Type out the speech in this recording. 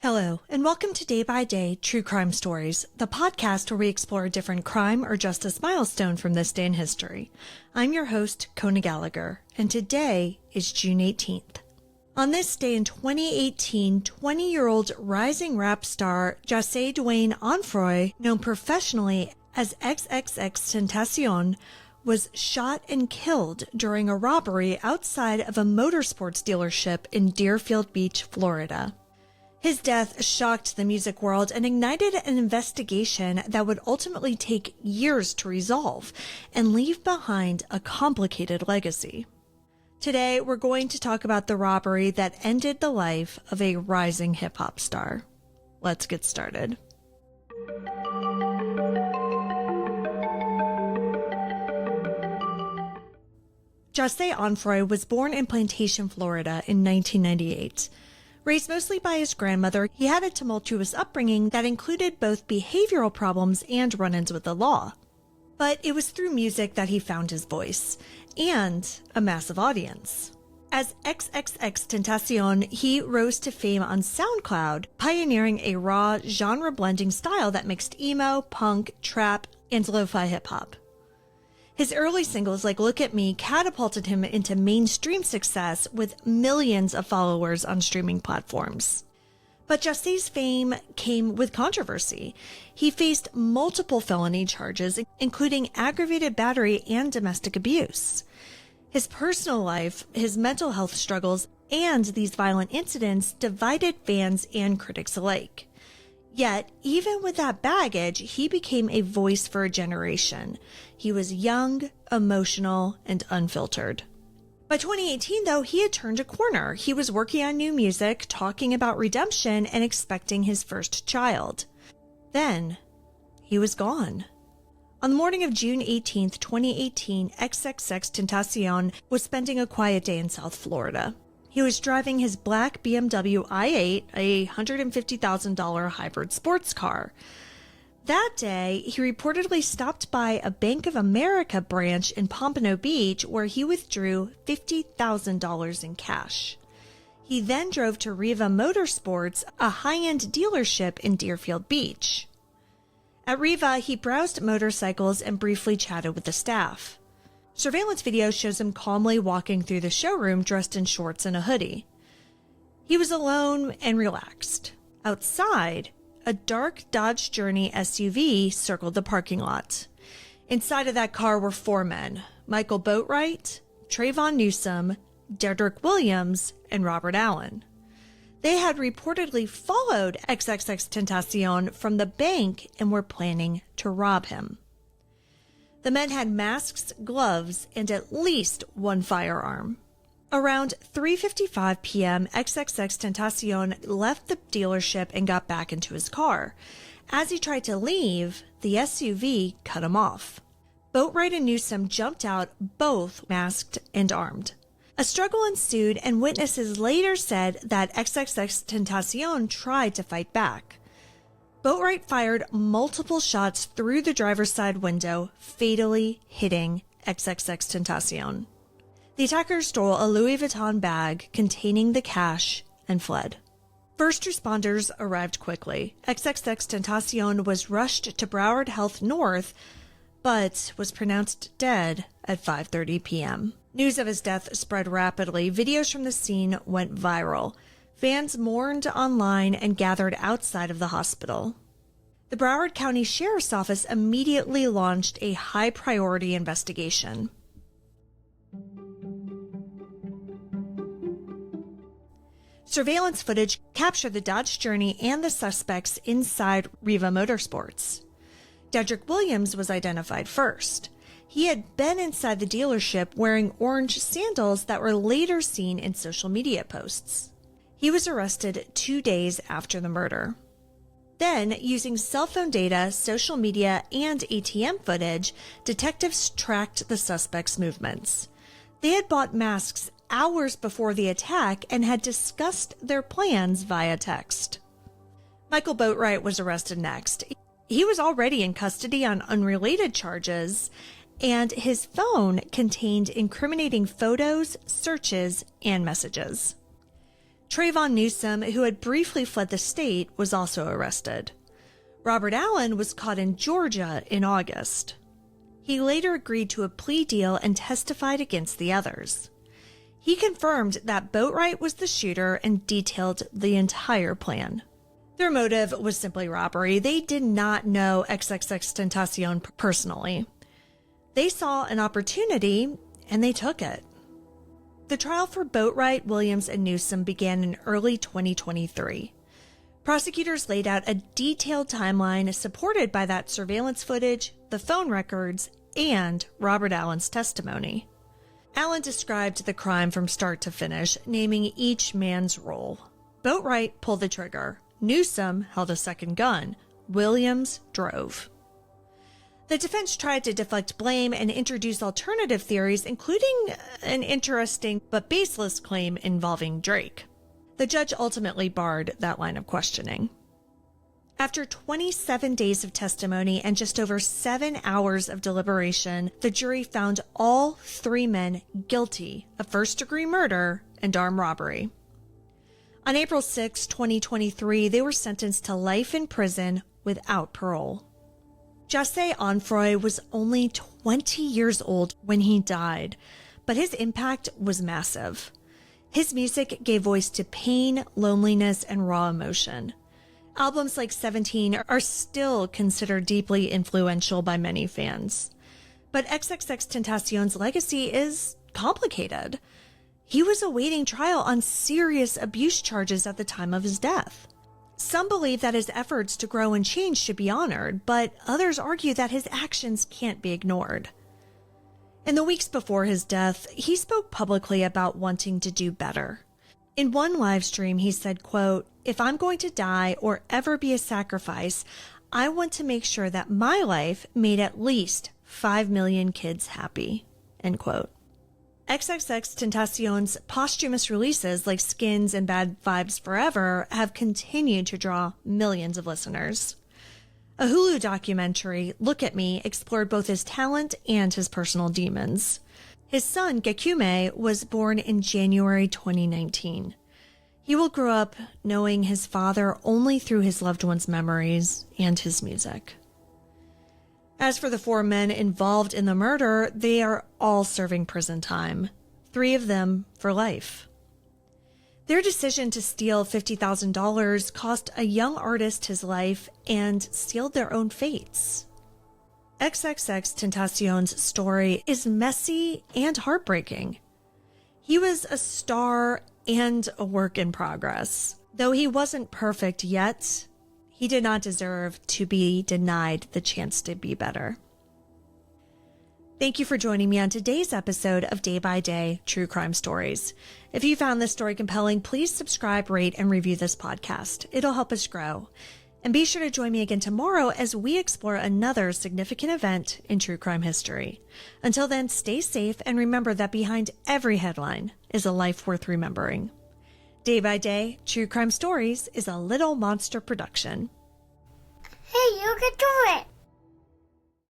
Hello, and welcome to Day by Day True Crime Stories, the podcast where we explore a different crime or justice milestone from this day in history. I'm your host, Kona Gallagher, and today is June 18th. On this day in 2018, 20-year-old rising rap star José Dwayne Onfroy, known professionally as XXXTentacion, was shot and killed during a robbery outside of a motorsports dealership in Deerfield Beach, Florida. His death shocked the music world and ignited an investigation that would ultimately take years to resolve and leave behind a complicated legacy. Today, we're going to talk about the robbery that ended the life of a rising hip-hop star. Let's get started. José Onfroy was born in Plantation, Florida in 1998. Raised mostly by his grandmother, he had a tumultuous upbringing that included both behavioral problems and run-ins with the law. But it was through music that he found his voice, and a massive audience. As XXXTentacion, he rose to fame on SoundCloud, pioneering a raw, genre-blending style that mixed emo, punk, trap, and lo-fi hip-hop. His early singles like Look at Me catapulted him into mainstream success with millions of followers on streaming platforms. But José's fame came with controversy. He faced multiple felony charges, including aggravated battery and domestic abuse. His personal life, his mental health struggles, and these violent incidents divided fans and critics alike. Yet, even with that baggage, he became a voice for a generation. He was young, emotional, and unfiltered. By 2018, though, he had turned a corner. He was working on new music, talking about redemption, and expecting his first child. Then, he was gone. On the morning of June 18th, 2018, XXXTentacion was spending a quiet day in South Florida. He was driving his black BMW i8, a $150,000 hybrid sports car. That day, he reportedly stopped by a Bank of America branch in Pompano Beach where he withdrew $50,000 in cash. He then drove to Riva Motorsports, a high-end dealership in Deerfield Beach. At Riva, he browsed motorcycles and briefly chatted with the staff. Surveillance video shows him calmly walking through the showroom dressed in shorts and a hoodie. He was alone and relaxed. Outside, a dark Dodge Journey SUV circled the parking lot. Inside of that car were four men: Michael Boatwright, Trayvon Newsome, Dedrick Williams, and Robert Allen. They had reportedly followed XXXTentacion from the bank and were planning to rob him. The men had masks, gloves, and at least one firearm. Around 3:55 p.m., XXXTentacion left the dealership and got back into his car. As he tried to leave, the SUV cut him off. Boatwright and Newsome jumped out, both masked and armed. A struggle ensued, and witnesses later said that XXXTentacion tried to fight back. Boatwright fired multiple shots through the driver's side window, fatally hitting XXXTentacion. The attackers stole a Louis Vuitton bag containing the cash and fled. First responders arrived quickly. XXXTentacion was rushed to Broward Health North, but was pronounced dead at 5:30 p.m. News of his death spread rapidly. Videos from the scene went viral. Fans mourned online and gathered outside of the hospital. The Broward County Sheriff's Office immediately launched a high-priority investigation. Surveillance footage captured the Dodge Journey and the suspects inside Riva Motorsports. Dedrick Williams was identified first. He had been inside the dealership wearing orange sandals that were later seen in social media posts. He was arrested 2 days after the murder. Then, using cell phone data, social media, and ATM footage, detectives tracked the suspects' movements. They had bought masks hours before the attack and had discussed their plans via text. Michael Boatwright was arrested next. He was already in custody on unrelated charges, and his phone contained incriminating photos, searches, and messages. Trayvon Newsom, who had briefly fled the state, was also arrested. Robert Allen was caught in Georgia in August. He later agreed to a plea deal and testified against the others. He confirmed that Boatwright was the shooter and detailed the entire plan. Their motive was simply robbery. They did not know XXXTentacion personally. They saw an opportunity and they took it. The trial for Boatwright, Williams, and Newsom began in early 2023. Prosecutors laid out a detailed timeline supported by that surveillance footage, the phone records, and Robert Allen's testimony. Allen described the crime from start to finish, naming each man's role. Boatwright pulled the trigger. Newsom held a second gun. Williams drove. The defense tried to deflect blame and introduce alternative theories, including an interesting but baseless claim involving Drake. The judge ultimately barred that line of questioning. After 27 days of testimony and just over 7 hours of deliberation, the jury found all 3 men guilty of first-degree murder and armed robbery. On April 6, 2023, they were sentenced to life in prison without parole. Jesse Onfroy was only 20 years old when he died, but his impact was massive. His music gave voice to pain, loneliness, and raw emotion. Albums like 17 are still considered deeply influential by many fans. But XXXTentacion's legacy is complicated. He was awaiting trial on serious abuse charges at the time of his death. Some believe that his efforts to grow and change should be honored, but others argue that his actions can't be ignored. In the weeks before his death, he spoke publicly about wanting to do better. In one live stream, he said, quote, "If I'm going to die or ever be a sacrifice, I want to make sure that my life made at least 5 million kids happy," end quote. XXXTentacion's posthumous releases like Skins and Bad Vibes Forever have continued to draw millions of listeners. A Hulu documentary, Look at Me, explored both his talent and his personal demons. His son, Gekume, was born in January 2019. He will grow up knowing his father only through his loved one's memories and his music. As for the 4 men involved in the murder, they are all serving prison time, 3 of them for life. Their decision to steal $50,000 cost a young artist his life and sealed their own fates. XXXTentacion's story is messy and heartbreaking. He was a star and a work in progress. Though he wasn't perfect yet, he did not deserve to be denied the chance to be better. Thank you for joining me on today's episode of Day by Day True Crime Stories. If you found this story compelling, please subscribe, rate, and review this podcast. It'll help us grow. And be sure to join me again tomorrow as we explore another significant event in true crime history. Until then, stay safe and remember that behind every headline is a life worth remembering. Day by Day True Crime Stories is a Little Monster production. Hey, you can do it!